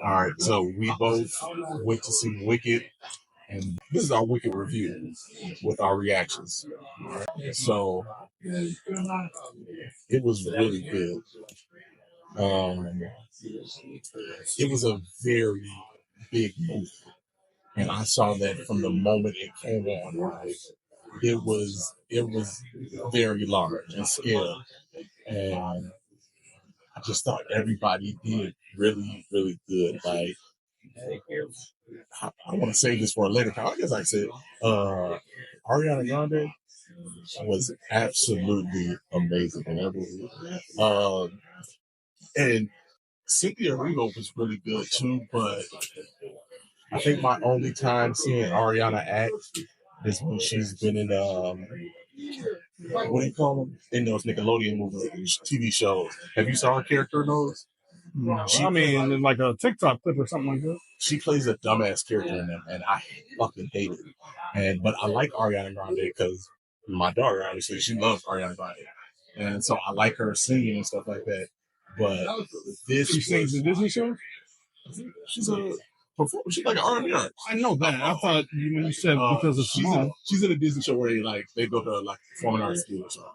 All right, so we both went to see Wicked, and this is our Wicked review with our reactions. So it was really good. It was a very big movie, and I saw that from the moment it came on. Right? It was very large in scale, and I just thought everybody did really, really good. Like, I want to save this for a later time. I guess I said, Ariana Grande was absolutely amazing in that movie. And Cynthia Erivo was really good too, but I think my only time seeing Ariana act is when she's been in what do you call them? In those Nickelodeon movies, TV shows. Have you saw her character in those? No, I mean, in like a TikTok clip or something like that. She plays a dumbass character in them, and I fucking hate it. But I like Ariana Grande because my daughter, obviously, she loves Ariana Grande, and so I like her singing and stuff like that. But she sings in Disney shows. She's a performer. She's like an R&B artist. I know that. I thought you said because of she's in a Disney show where they go to like performing arts school or something.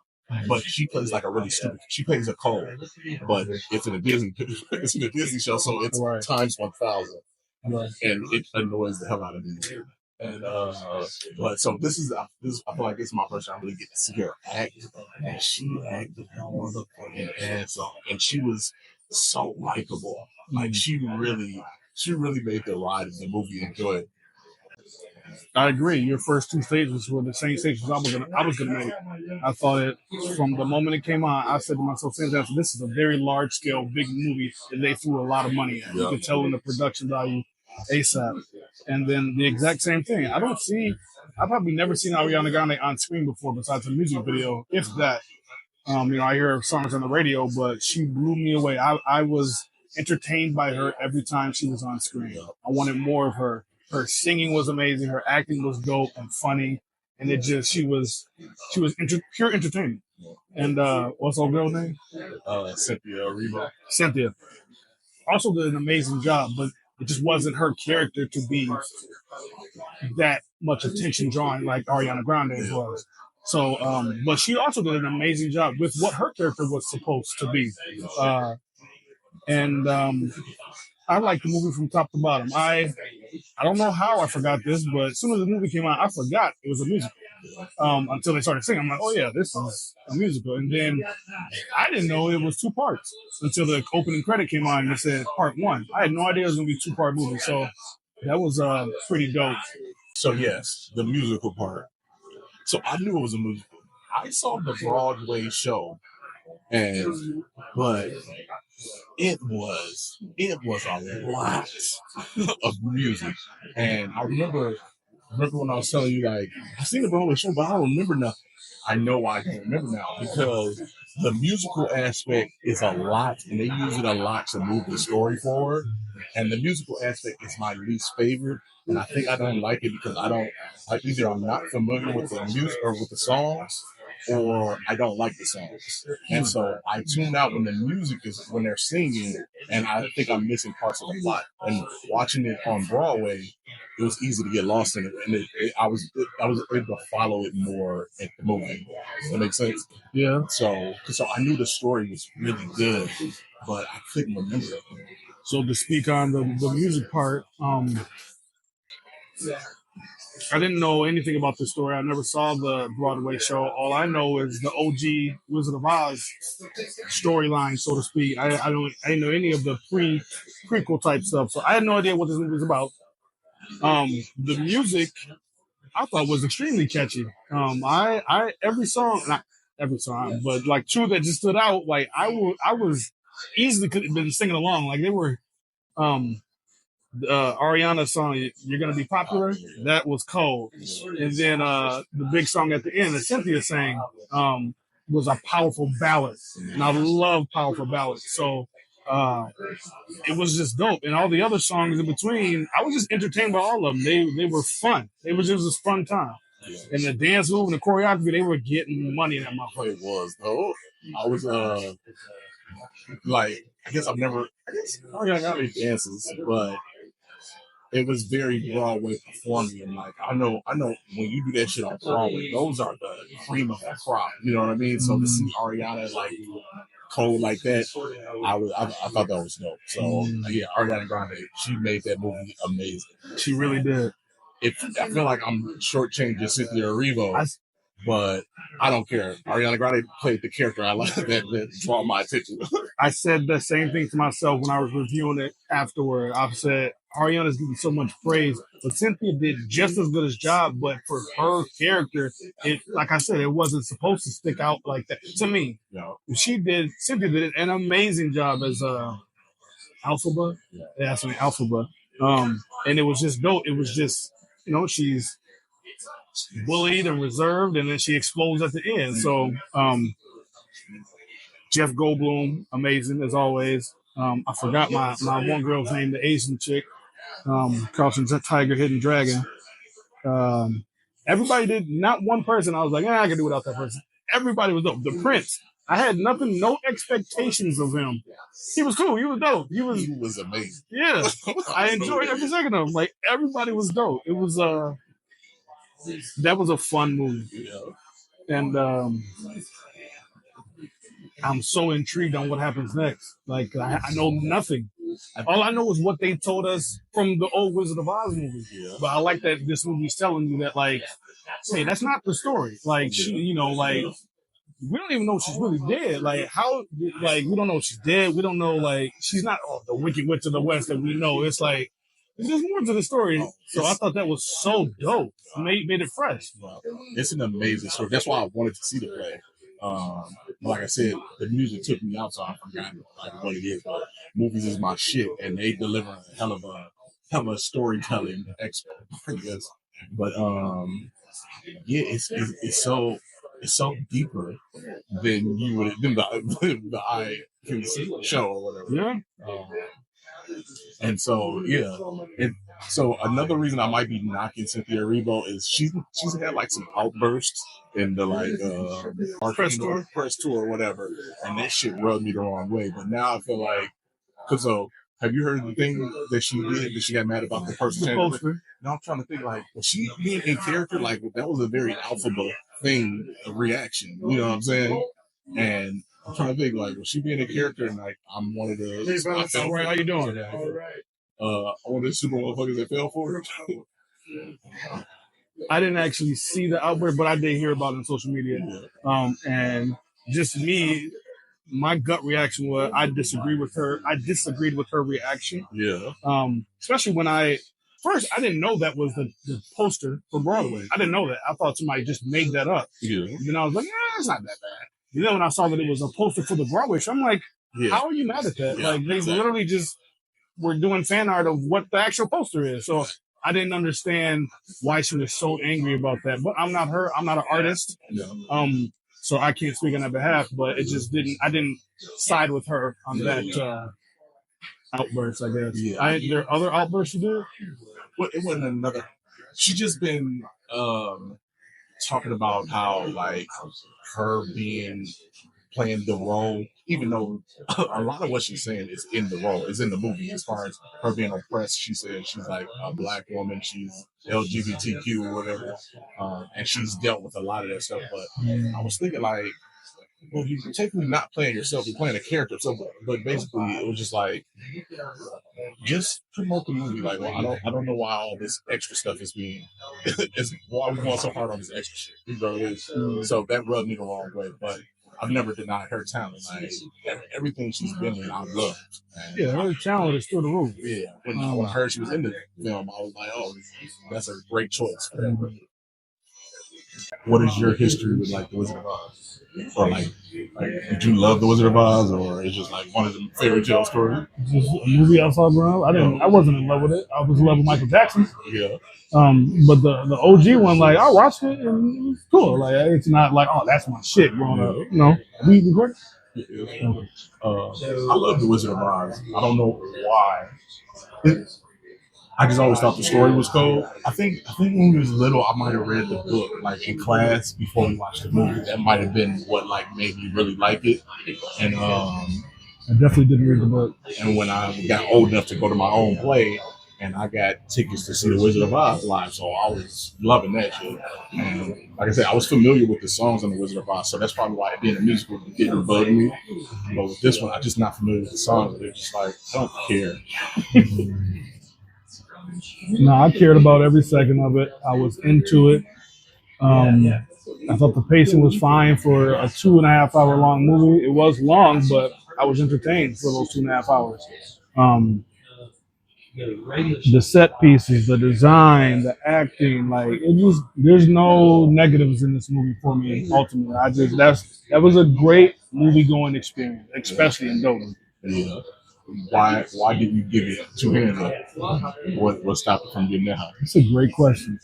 But she plays like a really stupid. She plays a cold, but it's in a Disney show, so it's right. Times 1,000, right. And it annoys the hell out of me. And but so this I feel like this is my first time really getting to see her act, and she acted her motherfucking ass off, and she was so likable. Like she really made the ride of the movie enjoyable. I agree. Your first two stages were the same stages I was gonna make. I thought it from the moment it came on. I said to myself, "This is a very large scale, big movie that they threw a lot of money at. You could tell in the production value ASAP." And then the exact same thing. I've probably never seen Ariana Grande on screen before, besides a music video, if that. I hear songs on the radio, but she blew me away. I was entertained by her every time she was on screen. I wanted more of her. Her singing was amazing. Her acting was dope and funny, and she was pure entertainment. And what's her girl name? Cynthia Erivo. Cynthia also did an amazing job, but it just wasn't her character to be that much attention drawing like Ariana Grande was. So, but she also did an amazing job with what her character was supposed to be. I liked the movie from top to bottom. I don't know how I forgot this, but as soon as the movie came out, I forgot it was a musical. Until they started singing, I'm like, oh yeah, this is a musical. And then I didn't know it was 2 parts until the opening credit came on and it said part 1. I had no idea it was going to be a 2-part movie. So that was pretty dope. So yes, the musical part. So I knew it was a musical. I saw the Broadway show, but it was a lot of music. And I remember when I was telling you, like, I've seen the Broadway show, but I don't remember nothing. I know why I can't remember now, because the musical aspect is a lot, and they use it a lot to move the story forward. And the musical aspect is my least favorite, and I think I don't like it because either I'm not familiar with the music or with the songs, or I don't like the songs. And so I tune out when they're singing, and I think I'm missing parts of the plot. And watching it on Broadway, it was easy to get lost in it, and I was able to follow it more at the movie. Does that make sense? Yeah. So I knew the story was really good, but I couldn't remember it. So to speak on the music part, I didn't know anything about the story. I never saw the Broadway show. All I know is the OG Wizard of Oz storyline, so to speak. I didn't know any of the prequel type stuff, so I had no idea what this movie was about. The music I thought was extremely catchy. Every song, not every song, but like 2 that just stood out. Like I was easily could have been singing along. Like they were. Ariana's song, "You're Gonna Be Popular," that was cold. And then the big song at the end that Cynthia sang was a powerful ballad. And I love powerful ballads. So it was just dope. And all the other songs in between, I was just entertained by all of them. They were fun. It was just a fun time. And the dance move and the choreography, they were getting money in that motherfucker. It was, though. I was like, I guess Ariana Grande dances, but it was very Broadway performing, and like I know when you do that shit on Broadway, those are the cream of the crop. You know what I mean? So to see Ariana like cold like that, I thought that was dope. So yeah, Ariana Grande, she made that movie amazing. She really did. I feel like I'm shortchanging Cynthia Erivo, but I don't care. Ariana Grande played the character I like that draw my attention. I said the same thing to myself when I was reviewing it afterward. I've said Ariana's getting so much praise, but Cynthia did just as good a job. But for her character, it, like I said, it wasn't supposed to stick out like that to me. No. Cynthia did an amazing job as Alphaba. Yeah, that's me, Alphaba. And it was just dope. It was just, she's bullied and reserved, and then she explodes at the end. So, Jeff Goldblum, amazing as always. I forgot my one girl's name, the Asian chick, Carlton's Tiger, Hidden Dragon. Everybody did, not one person. I was like, I can do without that person. Everybody was dope. The Prince, I had no expectations of him. He was cool. He was dope. He was amazing. Yeah, I enjoyed every second of him. Like everybody was dope. It was that was a fun movie. Yeah. And I'm so intrigued on what happens next. Like I know nothing. All I know is what they told us from the old Wizard of Oz movie. Yeah. But I like that this movie's telling you that, like, hey, that's not the story. Like, she, like, we don't even know if she's really dead. Like, how, like, we don't know if she's dead. We don't know, like, she's not the Wicked Witch of the West that we know. It's like, there's more to the story. So I thought that was so dope. Made it fresh. It's an amazing story. That's why I wanted to see the play. Like I said, the music took me out, so I forgot like what it is. But movies is my shit, and they deliver a hell of a storytelling expert, I guess. But yeah, it's so deeper than you would than the eye can see show or whatever. Yeah. And so yeah, so another reason I might be knocking Cynthia Erivo is she's had like some outbursts in the like press tour or whatever, and that shit rubbed me the wrong way. But now I feel like, so have you heard the thing that she did that she got mad about the person? Now I'm trying to think, like, was she being in character? Like, that was a very Alphaba thing, a reaction. You know what I'm saying? And I'm trying to think, like, was she being a character? And like, I'm one of the. All right, how you doing? All right. One of the super motherfuckers that fell for it. I didn't actually see the outbreak, but I did hear about it on social media. And just me, my gut reaction was I disagreed with her. I disagreed with her reaction. Yeah. Especially when I didn't know that was the poster for Broadway. I didn't know that. I thought somebody just made that up. Yeah. And I was like, it's not that bad. You know, when I saw that it was a poster for the Broadway show, I'm like, how are you mad at that? Yeah, like, they literally just were doing fan art of what the actual poster is. So I didn't understand why she was so angry about that. But I'm not her. I'm not an artist. No. So I can't speak on that behalf. But it just I didn't side with her on that outburst, I guess. Yeah. There are other outbursts you did? Well, it wasn't another. She just been talking about how, like, her playing the role, even though a lot of what she's saying is in the role, is in the movie. As far as her being oppressed, she said she's like a black woman, she's LGBTQ or whatever, and she's dealt with a lot of that stuff. But I was thinking, like, well, you're technically not playing yourself, you're playing a character. So, but basically, it was just like, just promote the movie. Like, well, I don't know why all this extra stuff is being, why we going so hard on this extra shit. You know what it is? So that rubbed me the wrong way. But I've never denied her talent. Like, everything she's been in, I loved. Yeah, her talent is through the roof. Yeah. When I heard she was in the film, I was like, oh, that's a great choice for that. What is your history with, like, the Wizard of Oz? Or like, did you love the Wizard of Oz, or it's just like one of the fairy tale stories? Just a movie I saw growing up. I wasn't in love with it. I was in love with Michael Jackson. Yeah. But the OG one, like, I watched it and it was cool. Like, it's not like, oh, that's my shit growing up. You know, we record. I love the Wizard of Oz. I don't know why. I just always thought the story was cool. I think when we was little, I might have read the book like in class before we watched the movie. That might have been what like made me really like it. And I definitely didn't read the book. And when I got old enough to go to my own play, and I got tickets to see the Wizard of Oz live, so I was loving that shit. And like I said, I was familiar with the songs on the Wizard of Oz, so that's probably why being a musical didn't bug me. But with this one, I'm just not familiar with the songs. They're just like, I don't care. No, I cared about every second of it. I was into it. I thought the pacing was fine for a 2.5 hour long movie. It was long, but I was entertained for those 2.5 hours. The set pieces, the design, the acting, like it just there's no negatives in this movie for me. Ultimately, that was a great movie going experience, especially in Dover. Yeah. Why did you give it 2 hands up? What stopped it from getting that high? That's a great question.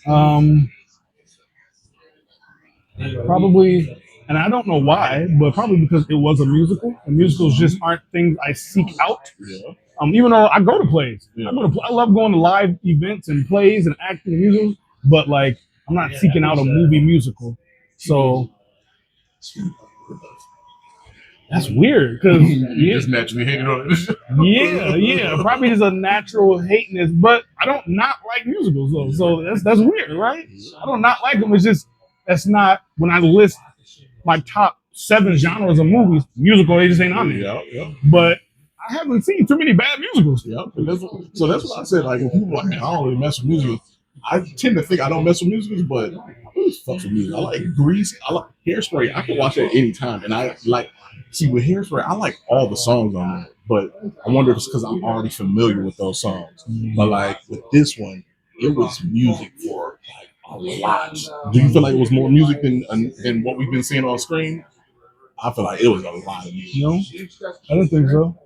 Probably, and I don't know why, but probably because it was a musical. And musicals just aren't things I seek out. Yeah. Even though I go to plays, Yeah. I love going to live events and plays and acting and musicals, but like I'm not seeking out a movie musical. So that's weird because You just naturally hated on it. yeah, probably just a natural hatiness. But I don't not like musicals though, so that's weird, right? I don't not like them. It's just that's not when I list my top 7 genres of movies. Musical, they just ain't on there. Yeah. But I haven't seen too many bad musicals. Yep. So that's what I said. Like, when people are like, I don't really mess with musicals. I tend to think I don't mess with musicals, but I really fuck with music. I like Grease. I like Hairspray. I can watch that anytime. And I like, see, with Hairspray, I like all the songs on there. But I wonder if it's because I'm already familiar with those songs. But like with this one, it was music for like a lot. Do you feel like it was more music than what we've been seeing on screen? I feel like it was a lot of music. No, I don't think so.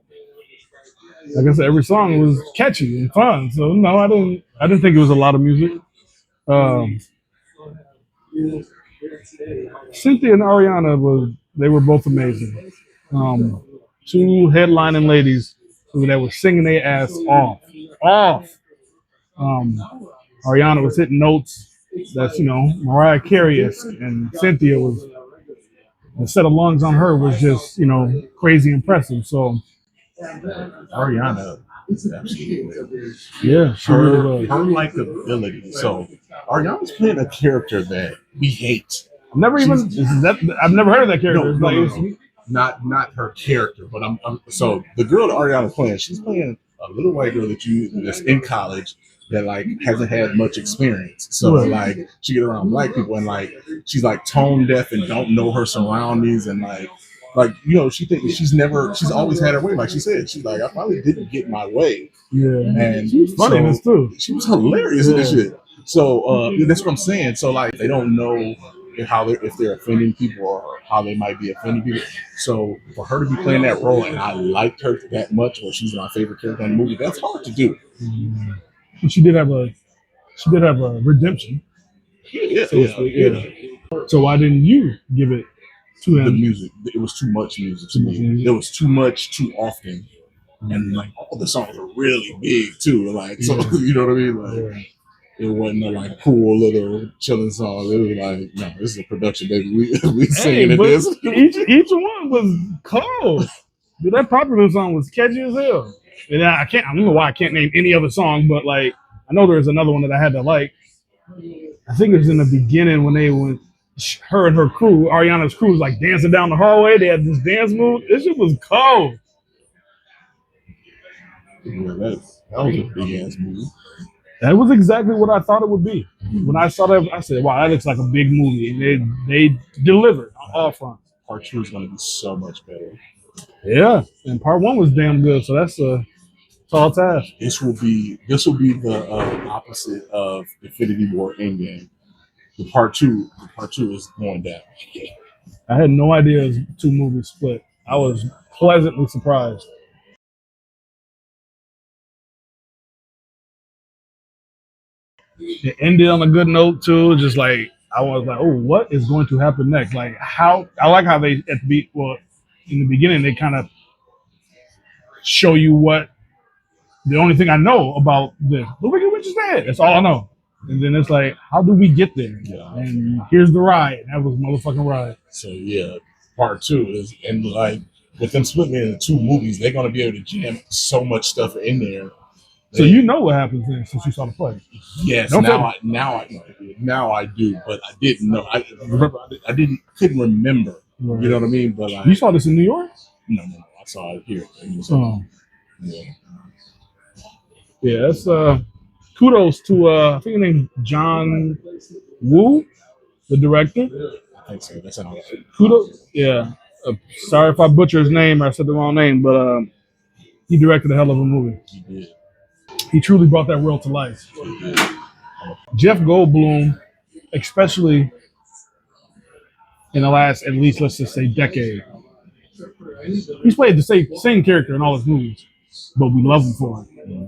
Like I said, every song was catchy and fun. So no, I didn't think it was a lot of music. Cynthia and Ariana they were both amazing. 2 headlining ladies that were singing their ass off. Ariana was hitting notes that's Mariah Carey-esque, and Cynthia was the set of lungs on her was just crazy impressive. So Ariana is absolutely yeah, she really was. Her likability. So Ariana's playing a character that we hate. I've never heard of that character. No. Not her character, but I'm so the girl that Ariana's playing, she's playing a little white girl that's in college that like hasn't had much experience. So like she get around black people and like she's like tone deaf and don't know her surroundings and like she thinks she's always had her way. Like she said, she's like, I probably didn't get my way. Yeah. And she was funny in this too. She was hilarious in this shit. So that's what I'm saying. So like they don't know if they're offending people or how they might be offending people. So for her to be playing that role and I liked her that much, or she's my favorite character in the movie, that's hard to do. She did have a redemption. Yeah. So why didn't you give it to him? The music. It was too much music to me. It was too much too often. And like all the songs are really big too. Like so you know what I mean? Like it wasn't a like cool little chilling song. It was like, no, this is a production, baby. We singing this. Each one was cold. Dude, that Popular song was catchy as hell. And I don't know why I can't name any other song, but like I know there's another one that I had to like. I think it was in the beginning when her and her crew, Ariana's crew, was like dancing down the hallway. They had this dance move. This shit was cold. Yeah, that was a big ass movie. That was exactly what I thought it would be. When I saw that, I said, "Wow, that looks like a big movie." And they delivered on all fronts. Part 2 is going to be so much better. Yeah, and part 1 was damn good. So that's a tall task. This will be the opposite of Infinity War Endgame. The part two is going down. I had no idea it was 2 movies split. I was pleasantly surprised. It ended on a good note too. Just like I was like, oh, what is going to happen next? Like I like how they in the beginning they kind of show you what the only thing I know about this. The Wicked Witch is dead. That's all I know. And then it's like, how do we get there? Yeah. And here's the ride. That was a motherfucking ride. So yeah, part 2 is and like with them splitting it into two movies, they're gonna be able to jam so much stuff in there. So you know what happens then since you saw the play. Yes, Don't now I do, but I didn't know. I remember I couldn't remember. Right. You know what I mean? But you saw this in New York? No, I saw it here. Oh. Yeah. Yeah, that's kudos to I think his name's John Woo, the director. I think so. That's how Kudos. Yeah. Sorry if I butcher his name or I said the wrong name, but he directed a hell of a movie. He did. He truly brought that world to life. Jeff Goldblum, especially in the last, at least let's just say, decade, he's played the same character in all his movies, but we love him for it.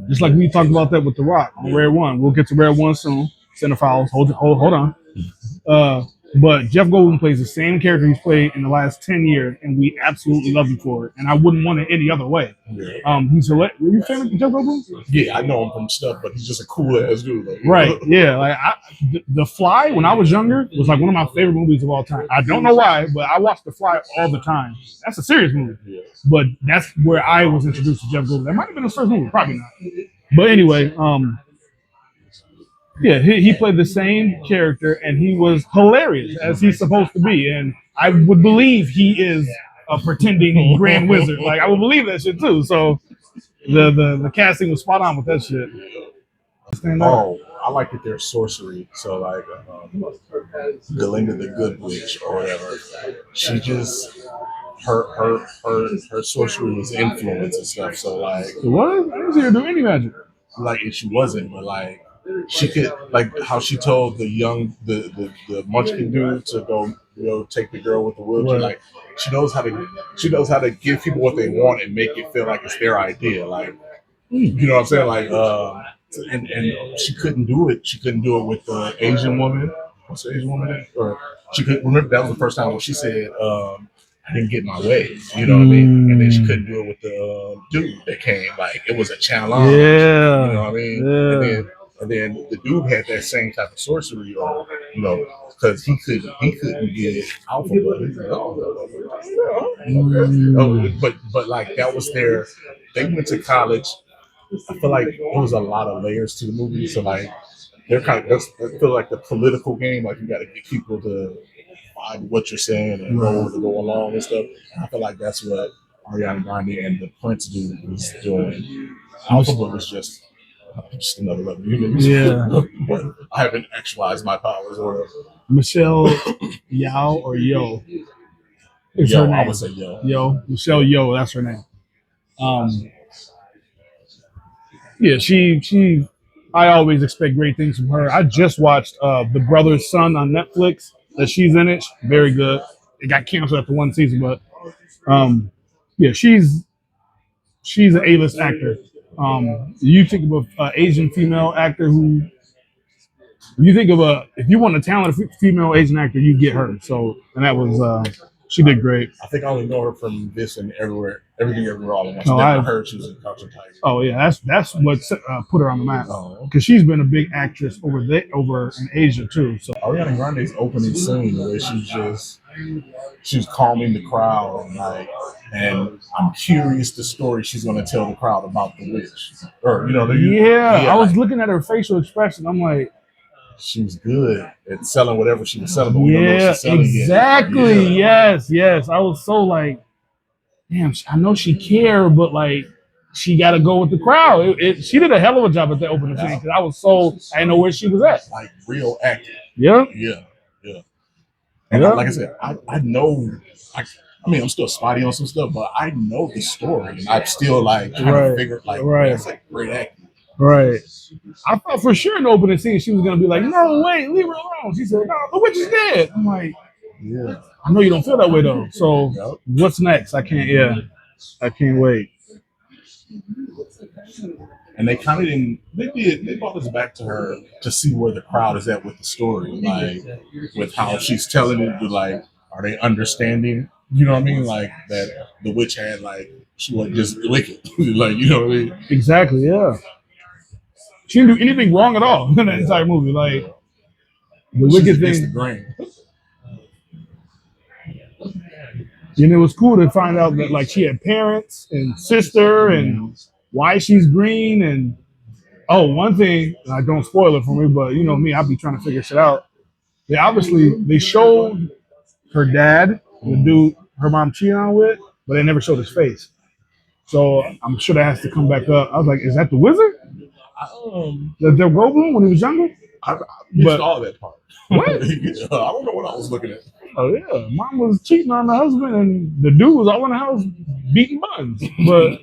Just like we talked about that with The Rock on Rare One. We'll get to Rare One soon. CineFiles, hold on. But Jeff Goldblum plays the same character he's played in the last 10 years, and we absolutely love him for it. And I wouldn't want it any other way. Yeah. He's hilarious. Are you a fan of Jeff Goldblum? Yeah, I know him from stuff, but he's just a cool ass dude. Like, right, yeah. Like The Fly, when I was younger, was like one of my favorite movies of all time. I don't know why, but I watched The Fly all the time. That's a serious movie. Yeah. But that's where I was introduced to Jeff Goldblum. That might have been his first movie, probably not. But anyway, yeah, he played the same character, and he was hilarious as he's supposed to be. And I would believe he is a pretending Grand Wizard. Like I would believe that shit too. So the casting was spot on with that shit. Oh, I like that there's sorcery. So like Glinda the Good Witch or whatever. She just her sorcery was influence and stuff. So like what? I didn't see her do any magic. Like she wasn't, but like she could, like how she told the munchkin dude to go take the girl with the wheelchair. Right. Like she knows how to give people what they want and make it feel like it's their idea. Like you know what I'm saying? Like and she couldn't do it. She couldn't do it with the Asian woman. What's the Asian woman? Or she could remember that was the first time when she said I didn't get my way. You know what I mean? And then she couldn't do it with the dude that came. Like it was a challenge. Yeah. You know what I mean? Yeah. And then the dude had that same type of sorcery, or because he couldn't get alpha. But like that was their. They went to college. I feel like there was a lot of layers to the movie. So like they're kind of. I feel like the political game. Like you got to get people to buy what you're saying and go along and stuff. And I feel like that's what Ariana Grande and the Prince dude was doing. Alpha was just another level. Yeah. But I haven't actualized my powers or Michelle Yao or Yo. It's her name. I would say Yo. Michelle Yeoh, that's her name. Yeah, she I always expect great things from her. I just watched The Brother's Son on Netflix that she's in it. Very good. It got canceled after one season, but yeah, she's an A-list actor. You think of an Asian female actor who you think of if you want a talented female Asian actor, you get her. So, and that was she did great. I think I only know her from this and everything everywhere all at once. I heard she was in Crouching Tiger. Oh yeah, that's what put her on the map because she's been a big actress over in Asia too. So Ariana Grande's opening scene where she's calming the crowd and I'm curious the story she's going to tell the crowd about the witch. Or I was looking at her facial expression. I'm like, she was good at selling whatever she was selling, but we don't know if she's selling exactly. Yet. Yes. I was so like, damn, I know she cared, but like, she got to go with the crowd. She did a hell of a job at the opening scene because I didn't know where she was at. Like real acting. Yeah. And like I said, I know. I mean, I'm still spotty on some stuff, but I know the story, and I'm still like trying to figure that's like great acting. Right. I thought for sure in the opening scene she was gonna be like, "No, wait, leave her alone." She said, "No, the witch is dead." I'm like, "Yeah, I know you don't feel that way though." So what's next? I can't wait. And they kind of didn't. They brought us back to her to see where the crowd is at with the story, like with how she's telling it. Like, are they understanding? You know what I mean? Like that the witch had she wasn't just wicked. Like you know what I mean? Exactly. Yeah. She didn't do anything wrong at all in the entire movie. Like the wicked thing. The grain. And it was cool to find out that like she had parents and sister and why she's green. And oh, one thing, and I don't spoil it for me, but you know me, I'll be trying to figure shit out. They showed her dad, the dude her mom cheated on with, but they never showed his face. So I'm sure that has to come back up. I was like, is that the wizard? The Goldblum when he was younger? I missed But- all that part. What? I don't know what I was looking at. Oh yeah, mom was cheating on the husband, and the dude was all in the house beating buns, but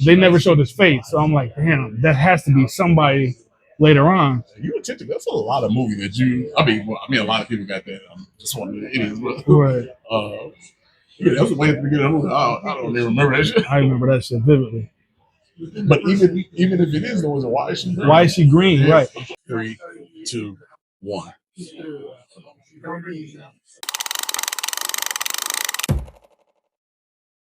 they never showed his face. So I'm like, damn, that has to be somebody later on. You attentive. That's a lot of movie that you. I mean, a lot of people got that. I'm just one of the idiots, but Right. that was way at the beginning of the movie. I don't even remember that shit. I remember that shit vividly. But even if it is the wizard, why is she green? Why is she green? Right. 3, 2, 1.